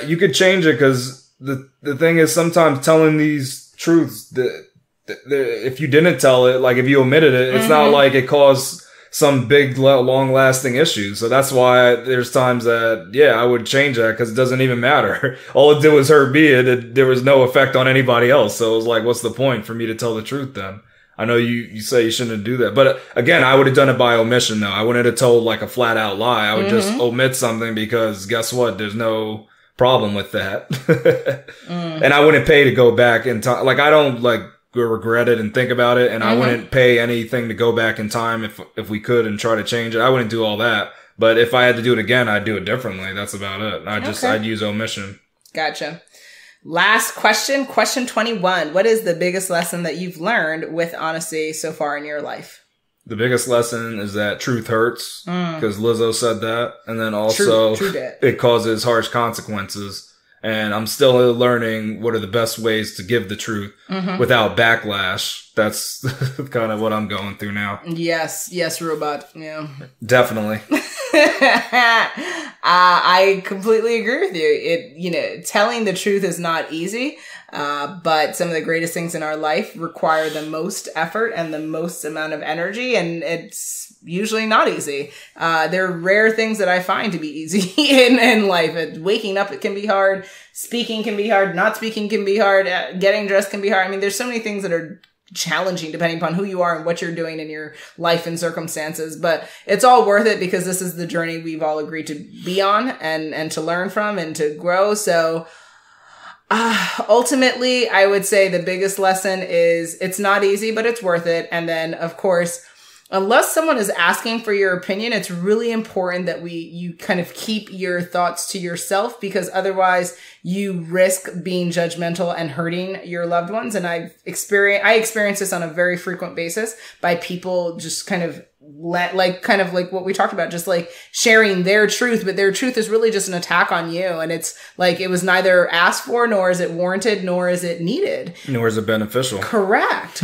you could change it because the thing is sometimes telling these truths that if you didn't tell it, like if you omitted it, it's not like it caused some big, long-lasting issue. So that's why there's times that, I would change that because it doesn't even matter. All it did was hurt me, and there was no effect on anybody else. So it was like, what's the point for me to tell the truth then? I know you say you shouldn't do that. But again, I would have done it by omission, though. I wouldn't have told like a flat-out lie. I would just omit something because guess what? There's no problem with that. And I wouldn't pay to go back in time. Like, I don't like regret it and think about it, and I wouldn't pay anything to go back in time if we could and try to change it. I wouldn't do all that. But if I had to do it again, I'd do it differently. That's about it. I'd use omission. Gotcha. Last question, question 21. What is the biggest lesson that you've learned with honesty so far in your life? The biggest lesson is that truth hurts, because Lizzo said that. And then also it causes harsh consequences. And I'm still learning what are the best ways to give the truth without backlash. That's kind of what I'm going through now. Yes, robot. Yeah. Definitely. I completely agree with you. Telling the truth is not easy. But some of the greatest things in our life require the most effort and the most amount of energy, and it's usually not easy. There are rare things that I find to be easy in life. Waking up, it can be hard. Speaking can be hard. Not speaking can be hard. Getting dressed can be hard. I mean, there's so many things that are challenging depending upon who you are and what you're doing in your life and circumstances, but it's all worth it because this is the journey we've all agreed to be on and to learn from and to grow. So ultimately, I would say the biggest lesson is it's not easy, but it's worth it. And then, of course, unless someone is asking for your opinion, it's really important that you kind of keep your thoughts to yourself, because otherwise you risk being judgmental and hurting your loved ones. And I experience this on a very frequent basis by people just kind of like what we talked about, just like sharing their truth, but their truth is really just an attack on you. And it's like, it was neither asked for, nor is it warranted, nor is it needed. Nor is it beneficial. Correct.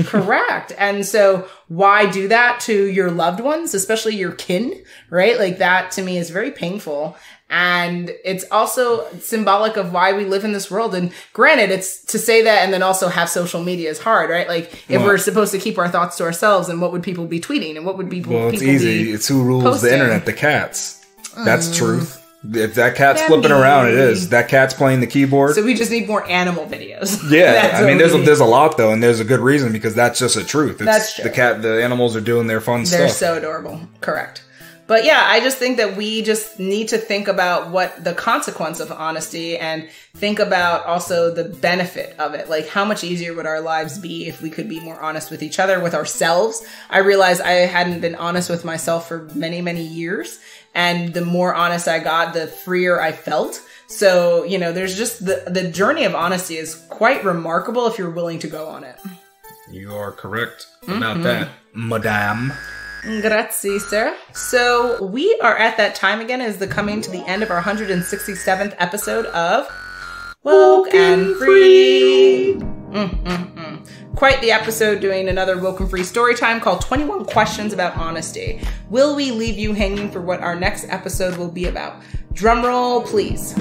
And so why do that to your loved ones, especially your kin, right? Like that to me is very painful. And it's also symbolic of why we live in this world. And granted, it's to say that and then also have social media is hard, right? Like if we're supposed to keep our thoughts to ourselves, then what would people be tweeting? And what would people it's easy. It's who rules posting? The internet, the cats. That's truth. If that cat's flipping around, it is. That cat's playing the keyboard. So we just need more animal videos. Yeah. I mean, there's a lot though, and there's a good reason, because that's just a truth. That's true. The animals are doing their fun stuff. They're so adorable. Correct. But yeah, I just think that we just need to think about what the consequence of honesty, and think about also the benefit of it. Like, how much easier would our lives be if we could be more honest with each other, with ourselves? I realized I hadn't been honest with myself for many, many years. And the more honest I got, the freer I felt. So, there's just the journey of honesty is quite remarkable if you're willing to go on it. You are correct about that, madame. Grazie, sir. So we are at that time again as coming to the end of our 167th episode of Woke and Free. Quite the episode, doing another Woke and Free story time called 21 Questions About Honesty. Will we leave you hanging for what our next episode will be about? Drumroll, please.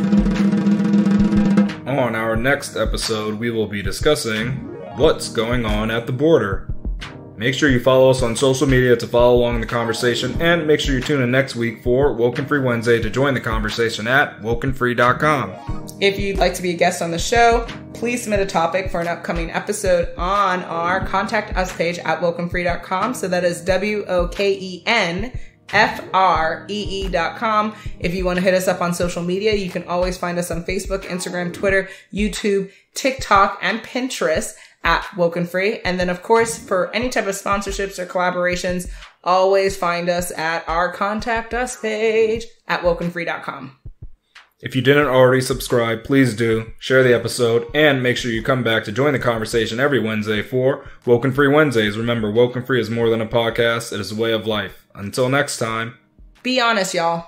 On our next episode, we will be discussing what's going on at the border. Make sure you follow us on social media to follow along in the conversation, and make sure you tune in next week for Woke and Free Wednesday to join the conversation at wokeandfree.com. If you'd like to be a guest on the show, please submit a topic for an upcoming episode on our Contact Us page at wokeandfree.com. So that is WOKENFREE.com. If you want to hit us up on social media, you can always find us on Facebook, Instagram, Twitter, YouTube, TikTok, and Pinterest at Woke and Free. And then, of course, for any type of sponsorships or collaborations, always find us at our Contact Us page at wokeandfree.com. If you didn't already subscribe, please do. Share the episode, and make sure you come back to join the conversation every Wednesday for Woke and Free Wednesdays. Remember, Woke and Free is more than a podcast. It is a way of life. Until next time. Be honest, y'all.